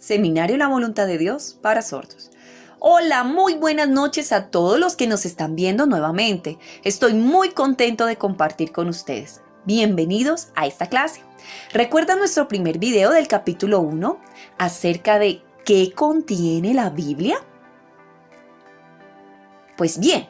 Seminario La Voluntad de Dios para sordos. Hola, muy buenas noches a todos los que nos están viendo nuevamente. Estoy muy contento de compartir con ustedes. Bienvenidos a esta clase. ¿Recuerdan nuestro primer video del capítulo 1 acerca de qué contiene la Biblia? Pues bien,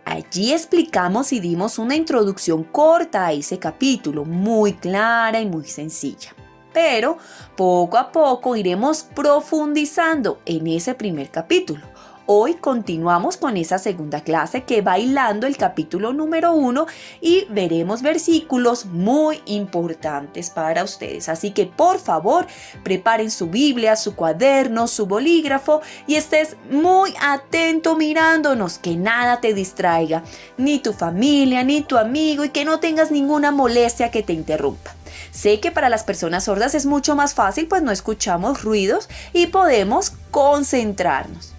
allí explicamos y dimos una introducción corta a ese capítulo, muy clara y muy sencilla. Pero poco a poco iremos profundizando en ese primer capítulo. Hoy continuamos con esa segunda clase que va hilando el capítulo número 1 y veremos versículos muy importantes para ustedes. Así que por favor preparen su Biblia, su cuaderno, su bolígrafo y estés muy atento mirándonos, que nada te distraiga, ni tu familia, ni tu amigo, y que no tengas ninguna molestia que te interrumpa. Sé que para las personas sordas es mucho más fácil, pues no escuchamos ruidos y podemos concentrarnos.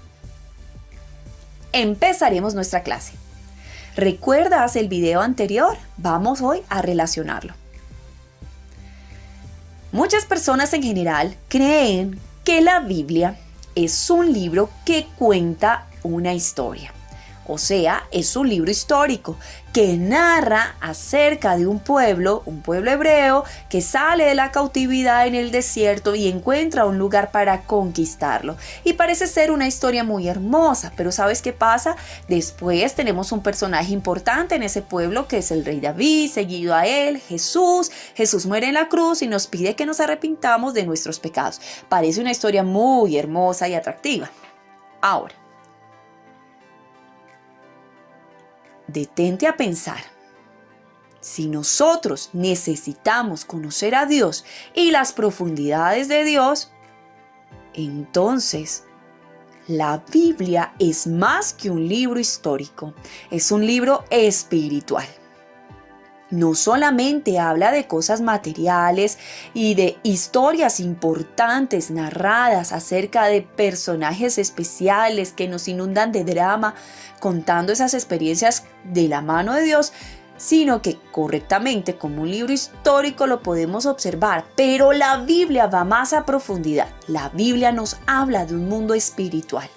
Empezaremos nuestra clase. ¿Recuerdas el video anterior? Vamos hoy a relacionarlo. Muchas personas en general creen que la Biblia es un libro que cuenta una historia. O sea, es un libro histórico que narra acerca de un pueblo hebreo que sale de la cautividad en el desierto y encuentra un lugar para conquistarlo. Y parece ser una historia muy hermosa, pero ¿sabes qué pasa? Después tenemos un personaje importante en ese pueblo que es el rey David, seguido a él, Jesús. Jesús muere en la cruz y nos pide que nos arrepintamos de nuestros pecados. Parece una historia muy hermosa y atractiva. Ahora, detente a pensar. Si nosotros necesitamos conocer a Dios y las profundidades de Dios, entonces la Biblia es más que un libro histórico, es un libro espiritual. No solamente habla de cosas materiales y de historias importantes narradas acerca de personajes especiales que nos inundan de drama, contando esas experiencias de la mano de Dios, sino que correctamente como un libro histórico lo podemos observar, pero la Biblia va más a profundidad. La Biblia nos habla de un mundo espiritual,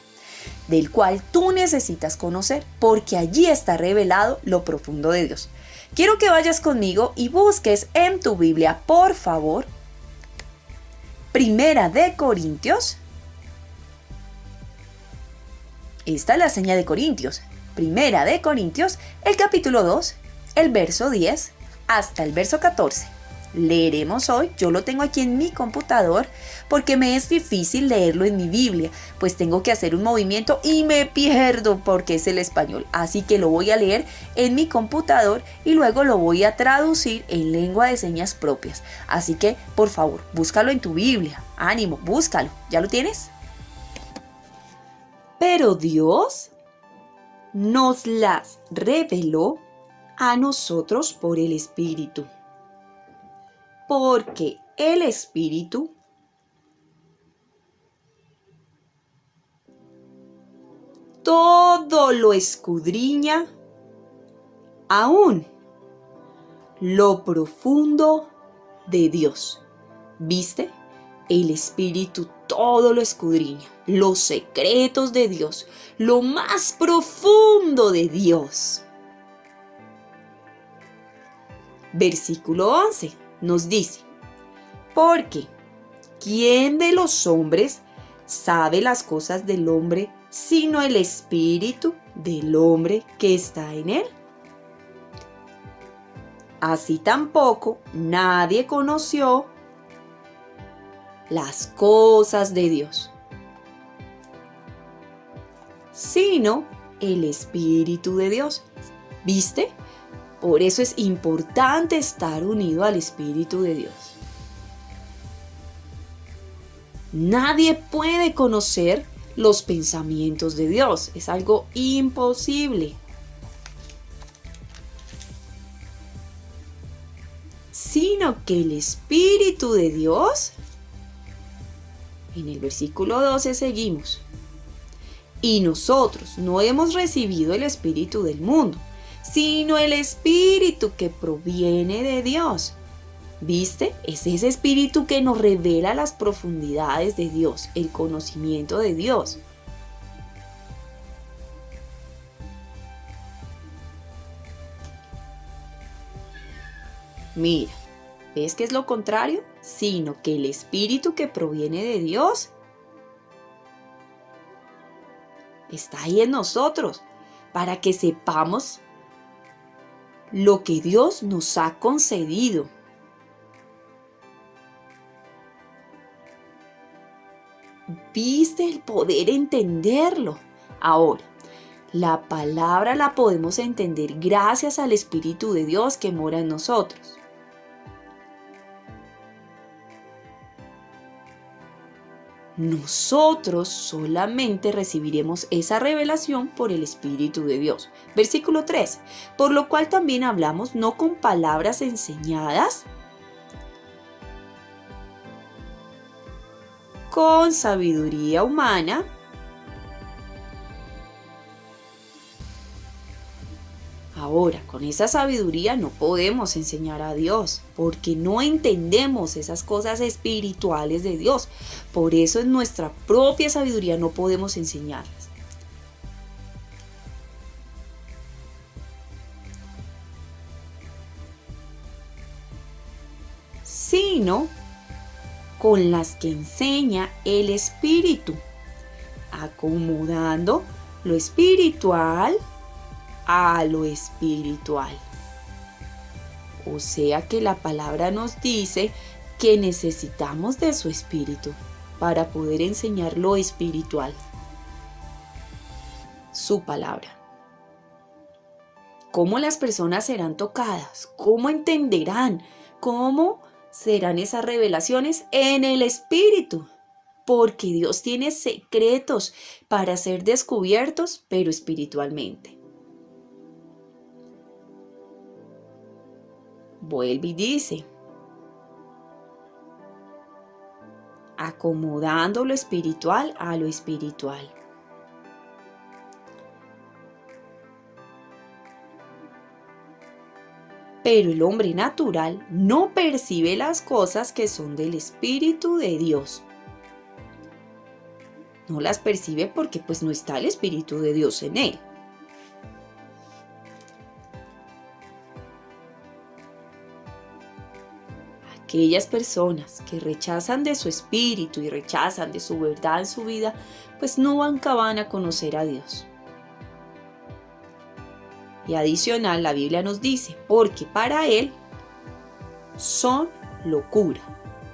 del cual tú necesitas conocer, porque allí está revelado lo profundo de Dios. Quiero que vayas conmigo y busques en tu Biblia, por favor, Primera de Corintios. Esta es la seña de Corintios. Primera de Corintios, el capítulo 2, el verso 10 hasta el verso 14. Leeremos hoy, yo lo tengo aquí en mi computador porque me es difícil leerlo en mi Biblia, pues tengo que hacer un movimiento y me pierdo porque es el español. Así que lo voy a leer en mi computador y luego lo voy a traducir en lengua de señas propias. Así que, por favor, búscalo en tu Biblia. Ánimo, búscalo. ¿Ya lo tienes? Pero Dios nos las reveló a nosotros por el Espíritu. Porque el Espíritu todo lo escudriña, aún lo profundo de Dios. ¿Viste? El Espíritu todo lo escudriña, los secretos de Dios, lo más profundo de Dios. Versículo 11 nos dice: porque ¿quién de los hombres sabe las cosas del hombre sino el espíritu del hombre que está en él? Así tampoco nadie conoció las cosas de Dios, sino el Espíritu de Dios. ¿Viste? Por eso es importante estar unido al Espíritu de Dios. Nadie puede conocer los pensamientos de Dios. Es algo imposible. Sino que el Espíritu de Dios, en el versículo 12 seguimos. Y nosotros no hemos recibido el Espíritu del mundo, sino el Espíritu que proviene de Dios, ¿Viste? Es ese espíritu que nos revela las profundidades de Dios, el conocimiento de Dios. Mira, ¿ves que es lo contrario? Sino que el espíritu que proviene de Dios está ahí en nosotros, para que sepamos lo que Dios nos ha concedido. ¿Viste el poder entenderlo? Ahora, la palabra la podemos entender gracias al Espíritu de Dios que mora en nosotros. Nosotros solamente recibiremos esa revelación por el Espíritu de Dios. Versículo 3. Por lo cual también hablamos no con palabras enseñadas, con sabiduría humana, ahora, con esa sabiduría no podemos enseñar a Dios, porque no entendemos esas cosas espirituales de Dios. Por eso en nuestra propia sabiduría no podemos enseñarlas. Sino con las que enseña el Espíritu, acomodando lo espiritual a lo espiritual. O sea que la palabra nos dice que necesitamos de su Espíritu para poder enseñar lo espiritual. Su palabra. ¿Cómo las personas serán tocadas? ¿Cómo entenderán? ¿Cómo serán esas revelaciones? En el Espíritu. Porque Dios tiene secretos para ser descubiertos, pero espiritualmente. Vuelve y dice, acomodando lo espiritual a lo espiritual. Pero el hombre natural no percibe las cosas que son del Espíritu de Dios. No las percibe porque pues no está el Espíritu de Dios en él. Aquellas personas que rechazan de su espíritu y rechazan de su verdad en su vida, pues nunca van a conocer a Dios. Y adicional, la Biblia nos dice, porque para Él son locura,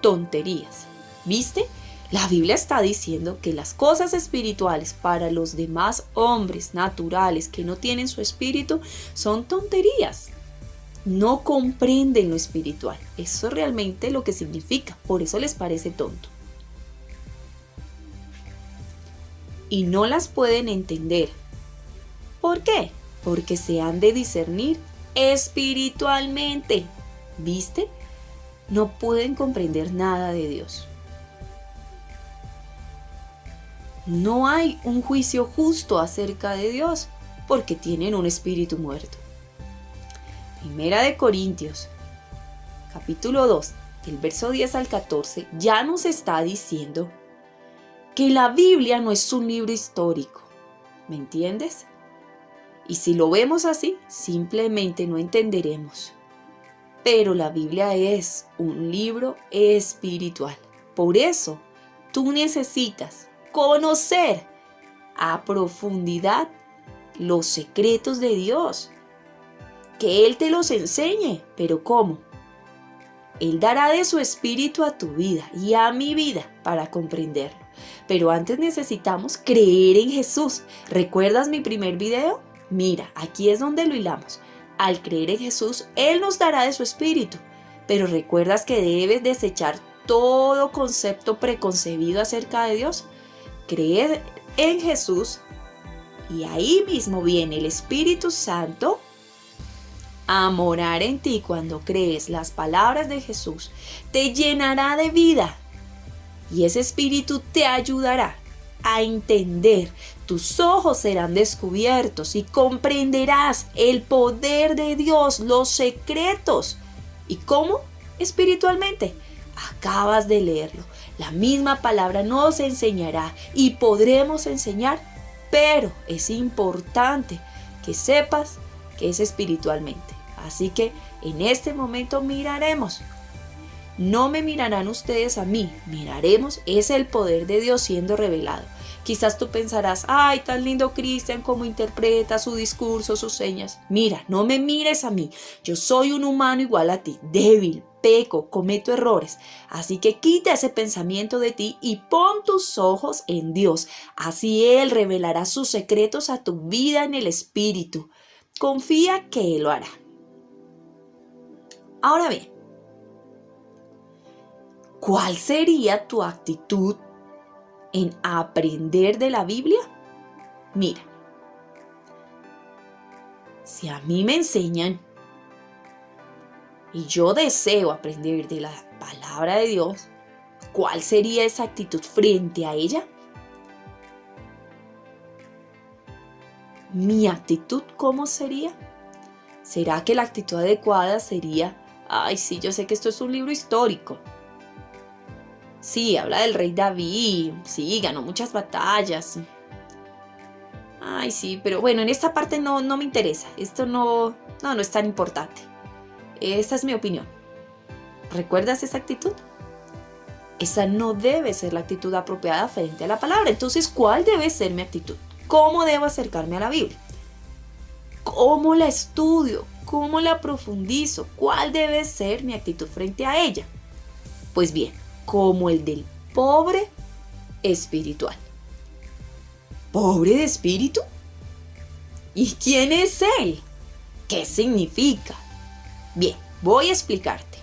tonterías. ¿Viste? La Biblia está diciendo que las cosas espirituales para los demás hombres naturales que no tienen su espíritu son tonterías. No comprenden lo espiritual. Eso es realmente lo que significa. Por eso les parece tonto. Y no las pueden entender. ¿Por qué? Porque se han de discernir espiritualmente. ¿Viste? No pueden comprender nada de Dios. No hay un juicio justo acerca de Dios porque tienen un espíritu muerto. Primera de Corintios, capítulo 2, del verso 10 al 14, ya nos está diciendo que la Biblia no es un libro histórico. ¿Me entiendes? Y si lo vemos así, simplemente no entenderemos. Pero la Biblia es un libro espiritual. Por eso, tú necesitas conocer a profundidad los secretos de Dios. Que Él te los enseñe, pero ¿cómo? Él dará de su espíritu a tu vida y a mi vida para comprenderlo. Pero antes necesitamos creer en Jesús. ¿Recuerdas mi primer video? Mira, aquí es donde lo hilamos. Al creer en Jesús, Él nos dará de su espíritu. Pero ¿recuerdas que debes desechar todo concepto preconcebido acerca de Dios? Creer en Jesús y ahí mismo viene el Espíritu Santo a morar en ti cuando crees las palabras de Jesús, te llenará de vida y ese espíritu te ayudará a entender. Tus ojos serán descubiertos y comprenderás el poder de Dios, los secretos. ¿Y cómo? espiritualmente. Acabas de leerlo. La misma palabra nos enseñará y podremos enseñar, pero es importante que sepas que es espiritualmente. Así que en este momento miraremos. No me mirarán ustedes a mí, miraremos, es el poder de Dios siendo revelado. Quizás tú pensarás, ay, tan lindo Cristian, cómo interpreta su discurso, sus señas. Mira, no me mires a mí, yo soy un humano igual a ti, débil, peco, cometo errores. Así que quita ese pensamiento de ti y pon tus ojos en Dios. Así Él revelará sus secretos a tu vida en el Espíritu. Confía que Él lo hará. Ahora bien, ¿cuál sería tu actitud en aprender de la Biblia? Mira, si a mí me enseñan y yo deseo aprender de la palabra de Dios, ¿cuál sería esa actitud frente a ella? ¿Mi actitud cómo sería? ¿Será que la actitud adecuada sería, ay, sí, yo sé que esto es un libro histórico? Sí, habla del rey David, sí, ganó muchas batallas. Ay, sí, pero bueno, en esta parte no me interesa. Esto no es tan importante. Esta es mi opinión. ¿Recuerdas esa actitud? Esa no debe ser la actitud apropiada frente a la palabra. Entonces, ¿cuál debe ser mi actitud? ¿Cómo debo acercarme a la Biblia? ¿Cómo la estudio? ¿Cómo la profundizo? ¿Cuál debe ser mi actitud frente a ella? Pues bien, como el del pobre espiritual. ¿Pobre de espíritu? ¿Y quién es él? ¿Qué significa? Bien, voy a explicarte.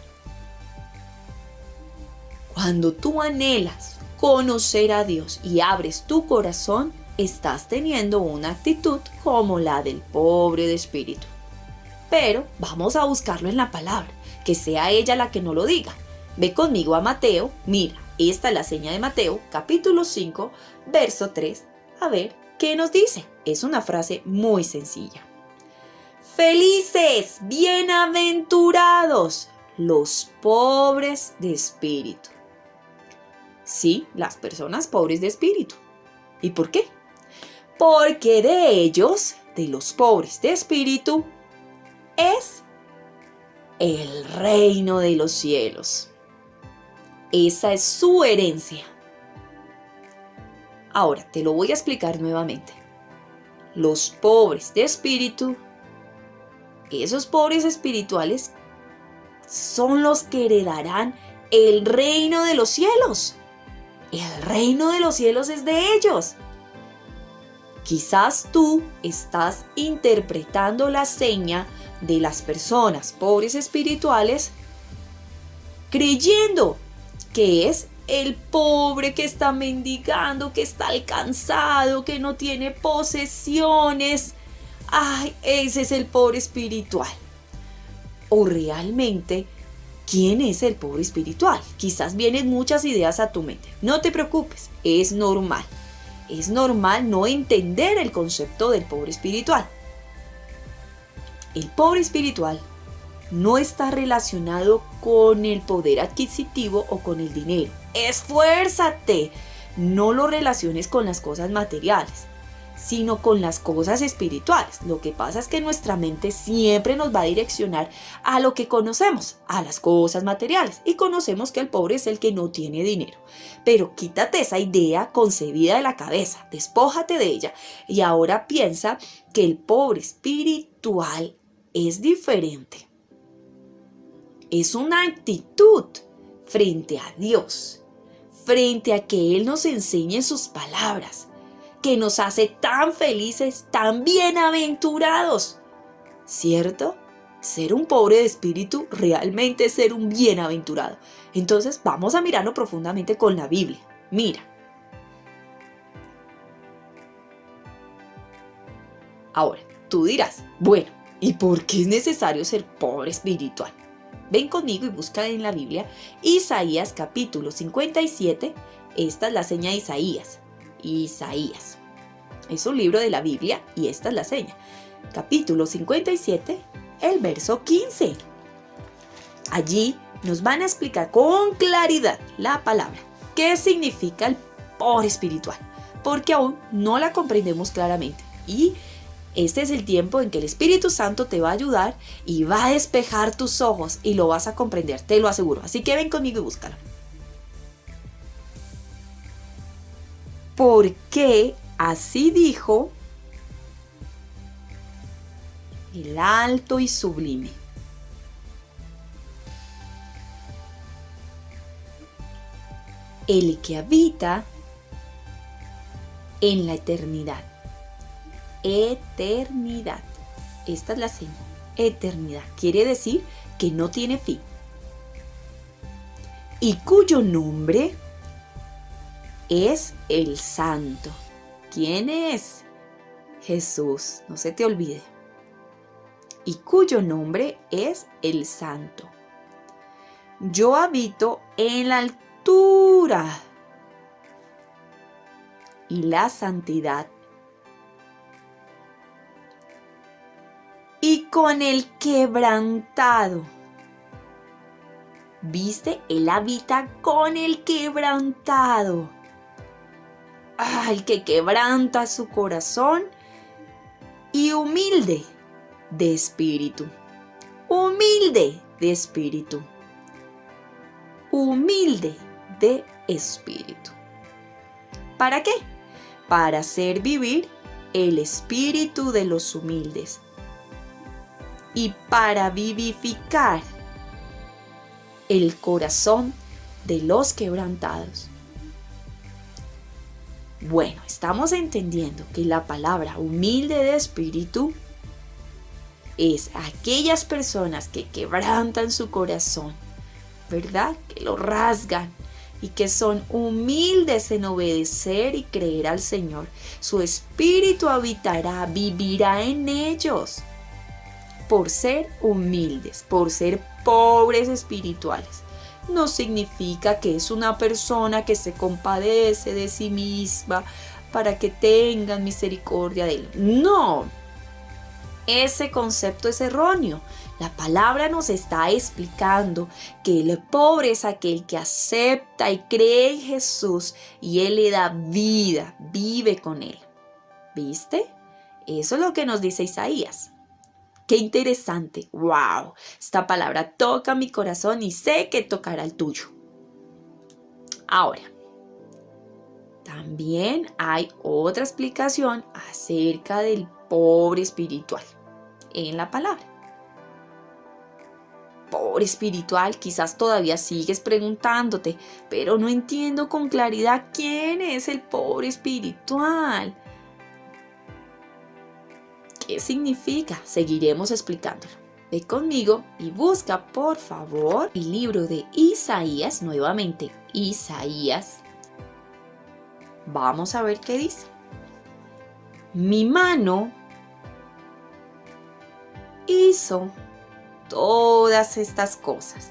Cuando tú anhelas conocer a Dios y abres tu corazón, estás teniendo una actitud como la del pobre de espíritu. Pero vamos a buscarlo en la palabra, que sea ella la que no lo diga. Ve conmigo a Mateo, mira, esta es la seña de Mateo, capítulo 5, verso 3, a ver qué nos dice. Es una frase muy sencilla. Felices, bienaventurados, los pobres de espíritu. Sí, las personas pobres de espíritu. ¿Y por qué? Porque de ellos, de los pobres de espíritu, es el reino de los cielos. Esa es su herencia. Ahora te lo voy a explicar nuevamente. Los pobres de espíritu, esos pobres espirituales, son los que heredarán el reino de los cielos. El reino de los cielos es de ellos. Quizás tú estás interpretando la seña de las personas pobres espirituales creyendo que es el pobre que está mendigando, que está alcanzado, que no tiene posesiones. Ay, ese es el pobre espiritual. O realmente, ¿quién es el pobre espiritual? Quizás vienen muchas ideas a tu mente. No te preocupes, es normal. Es normal no entender el concepto del pobre espiritual. El pobre espiritual no está relacionado con el poder adquisitivo o con el dinero. Esfuérzate, no lo relaciones con las cosas materiales, sino con las cosas espirituales. Lo que pasa es que nuestra mente siempre nos va a direccionar a lo que conocemos, a las cosas materiales, y conocemos que el pobre es el que no tiene dinero. Pero quítate esa idea concebida de la cabeza, despójate de ella y ahora piensa que el pobre espiritual es diferente. Es una actitud frente a Dios, frente a que Él nos enseñe sus palabras, que nos hace tan felices, tan bienaventurados. ¿Cierto? Ser un pobre de espíritu realmente es ser un bienaventurado. Entonces vamos a mirarlo profundamente con la Biblia. Mira. Ahora, tú dirás, bueno, ¿y por qué es necesario ser pobre espiritual? Ven conmigo y busca en la Biblia Isaías capítulo 57. Esta es la seña de Isaías. Isaías. Es un libro de la Biblia y esta es la seña. Capítulo 57, el verso 15. Allí nos van a explicar con claridad la palabra. ¿Qué significa el pobre espiritual? Porque aún no la comprendemos claramente. Y este es el tiempo en que el Espíritu Santo te va a ayudar y va a despejar tus ojos y lo vas a comprender, te lo aseguro. Así que ven conmigo y búscalo. Porque así dijo el alto y sublime. El que habita en la eternidad. Eternidad. Esta es la señal. Eternidad. Quiere decir que no tiene fin. Y cuyo nombre es el Santo. ¿Quién es? Jesús. No se te olvide. Y cuyo nombre es el Santo. Yo habito en la altura y la santidad, y con el quebrantado. ¿Viste? Él habita con el quebrantado. El que quebranta su corazón y humilde de espíritu. Humilde de espíritu. Humilde de espíritu. ¿Para qué? Para hacer vivir el espíritu de los humildes y para vivificar el corazón de los quebrantados. Bueno, estamos entendiendo que la palabra humilde de espíritu es aquellas personas que quebrantan su corazón, ¿verdad? Que lo rasgan y que son humildes en obedecer y creer al Señor. Su espíritu habitará, vivirá en ellos por ser humildes, por ser pobres espirituales. No significa que es una persona que se compadece de sí misma para que tengan misericordia de él. No, ese concepto es erróneo. La palabra nos está explicando que el pobre es aquel que acepta y cree en Jesús y Él le da vida, vive con Él. ¿Viste? Eso es lo que nos dice Isaías. ¡Qué interesante! ¡Wow! Esta palabra toca mi corazón y sé que tocará el tuyo. Ahora, también hay otra explicación acerca del pobre espiritual en la palabra. Pobre espiritual, quizás todavía sigues preguntándote, pero no entiendo con claridad quién es el pobre espiritual. ¿Qué significa? Seguiremos explicándolo. Ve conmigo y busca, por favor, el libro de Isaías, nuevamente Isaías. Vamos a ver qué dice. Mi mano hizo todas estas cosas.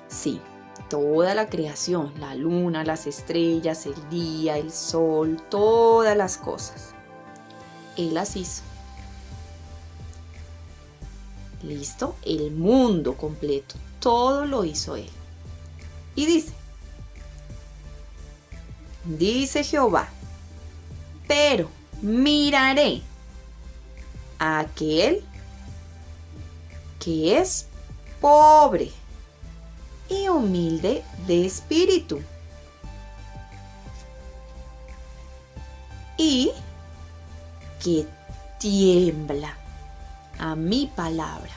Sí, toda la creación, la luna, las estrellas, el día, el sol, todas las cosas. Él las hizo. ¿Listo? El mundo completo, todo lo hizo Él. Y dice Jehová, pero miraré a aquel que es pobre y humilde de espíritu y que tiembla a mi palabra.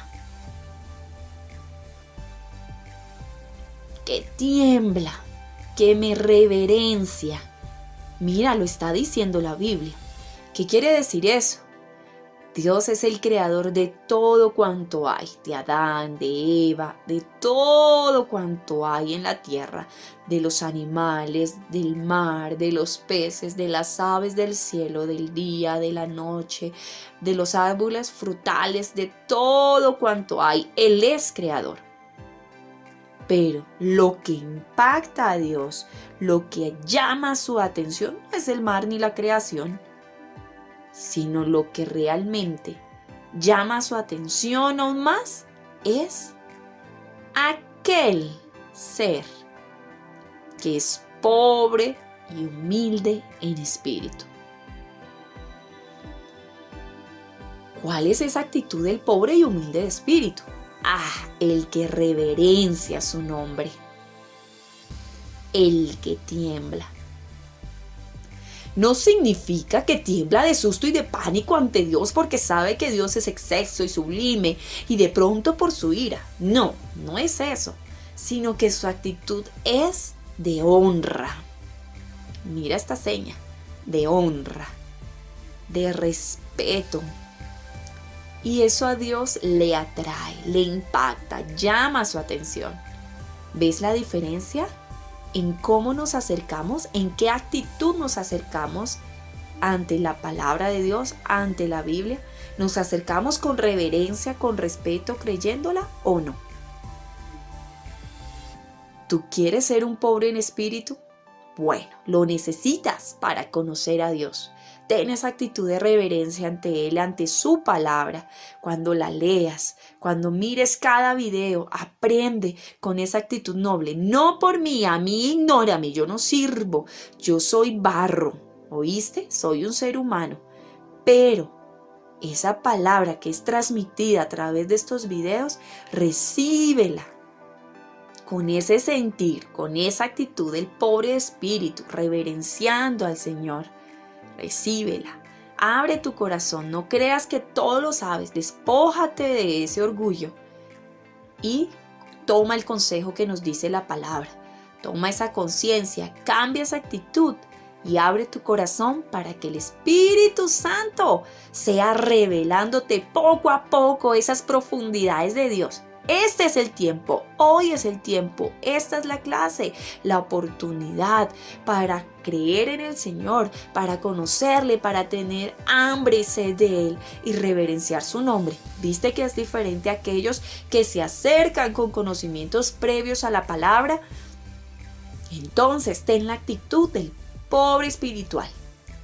Que tiembla, que me reverencia. Mira, lo está diciendo la Biblia. ¿Qué quiere decir eso? Dios es el creador de todo cuanto hay, de Adán, de Eva, de todo cuanto hay en la tierra, de los animales, del mar, de los peces, de las aves del cielo, del día, de la noche, de los árboles frutales, de todo cuanto hay. Él es creador. Pero lo que impacta a Dios, lo que llama su atención, no es el mar ni la creación, sino lo que realmente llama su atención aún más es aquel ser que es pobre y humilde en espíritu. ¿Cuál es esa actitud del pobre y humilde de espíritu? El que reverencia su nombre, el que tiembla. No significa que tiembla de susto y de pánico ante Dios porque sabe que Dios es excelso y sublime y de pronto por su ira. No, no es eso, sino que su actitud es de honra. Mira esta seña, de honra, de respeto. Y eso a Dios le atrae, le impacta, llama su atención. ¿Ves la diferencia? En cómo nos acercamos, en qué actitud nos acercamos ante la palabra de Dios, ante la Biblia. ¿Nos acercamos con reverencia, con respeto, creyéndola o no? ¿Tú quieres ser un pobre en espíritu? Bueno, lo necesitas para conocer a Dios. Ten esa actitud de reverencia ante Él, ante su palabra. Cuando la leas, cuando mires cada video, aprende con esa actitud noble. No por mí, a mí ignórame, yo no sirvo, yo soy barro, ¿oíste? Soy un ser humano. Pero esa palabra que es transmitida a través de estos videos, recíbela con ese sentir, con esa actitud del pobre espíritu, reverenciando al Señor. Recíbela, abre tu corazón, no creas que todo lo sabes, despójate de ese orgullo y toma el consejo que nos dice la palabra, toma esa conciencia, cambia esa actitud y abre tu corazón para que el Espíritu Santo sea revelándote poco a poco esas profundidades de Dios. Este es el tiempo, hoy es el tiempo, esta es la clase, la oportunidad para creer en el Señor, para conocerle, para tener hambre y sed de Él y reverenciar su nombre. ¿Viste que es diferente a aquellos que se acercan con conocimientos previos a la palabra? Entonces, ten la actitud del pobre espiritual.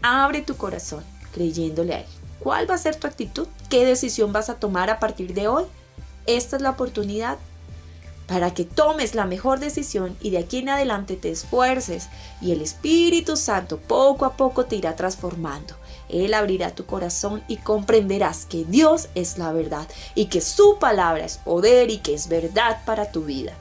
Abre tu corazón creyéndole a Él. ¿Cuál va a ser tu actitud? ¿Qué decisión vas a tomar a partir de hoy? Esta es la oportunidad para que tomes la mejor decisión y de aquí en adelante te esfuerces y el Espíritu Santo poco a poco te irá transformando. Él abrirá tu corazón y comprenderás que Dios es la verdad y que su palabra es poder y que es verdad para tu vida.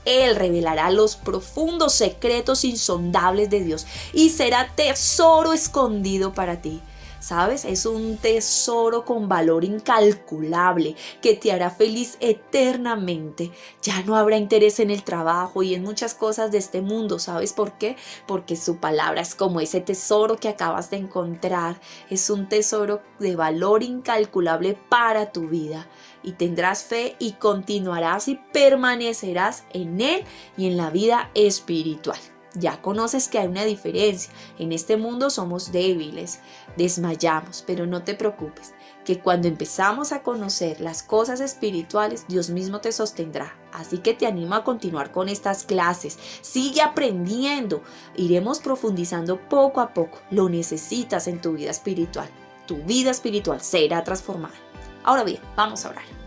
Él revelará los profundos secretos insondables de Dios y será tesoro escondido para ti. ¿Sabes? Es un tesoro con valor incalculable que te hará feliz eternamente. Ya no habrá interés en el trabajo y en muchas cosas de este mundo. ¿Sabes por qué? Porque su palabra es como ese tesoro que acabas de encontrar. Es un tesoro de valor incalculable para tu vida. Y tendrás fe y continuarás y permanecerás en él y en la vida espiritual. Ya conoces que hay una diferencia. En este mundo somos débiles, desmayamos, pero no te preocupes, que cuando empezamos a conocer las cosas espirituales, Dios mismo te sostendrá. Así que te animo a continuar con estas clases. Sigue aprendiendo. Iremos profundizando poco a poco. Lo necesitas en tu vida espiritual. Tu vida espiritual será transformada. Ahora bien, vamos a orar.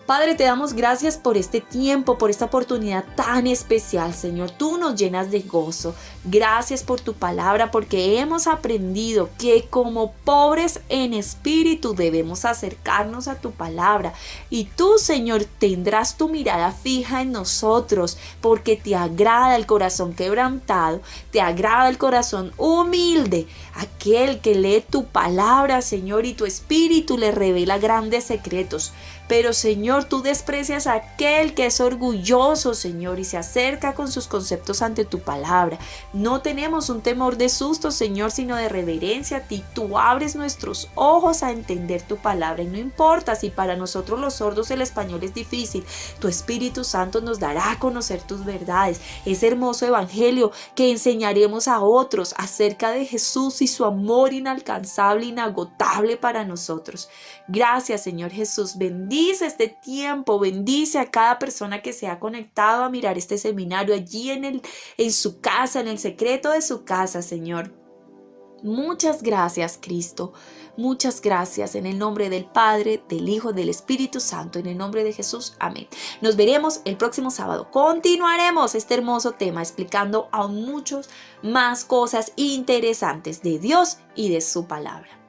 Padre, te damos gracias por este tiempo, por esta oportunidad tan especial, Señor. Tú nos llenas de gozo. Gracias por tu palabra, porque hemos aprendido que como pobres en espíritu debemos acercarnos a tu palabra. Y tú, Señor, tendrás tu mirada fija en nosotros, porque te agrada el corazón quebrantado, te agrada el corazón humilde, aquel que lee tu palabra, Señor, y tu espíritu le revela grandes secretos. Pero, Señor, tú desprecias a aquel que es orgulloso, Señor, y se acerca con sus conceptos ante tu palabra. No tenemos un temor de susto, Señor, sino de reverencia a ti. Tú abres nuestros ojos a entender tu palabra y no importa si para nosotros los sordos el español es difícil. Tu Espíritu Santo nos dará a conocer tus verdades. Ese hermoso evangelio que enseñaremos a otros acerca de Jesús y su amor inalcanzable, inagotable para nosotros. Gracias, Señor Jesús. Bendice este tiempo, bendice a cada persona que se ha conectado a mirar este seminario allí en su casa, en el secreto de su casa, Señor. Muchas gracias, Cristo. Muchas gracias en el nombre del Padre, del Hijo, del Espíritu Santo, en el nombre de Jesús. Amén. Nos veremos el próximo sábado. Continuaremos este hermoso tema explicando aún muchas más cosas interesantes de Dios y de su palabra.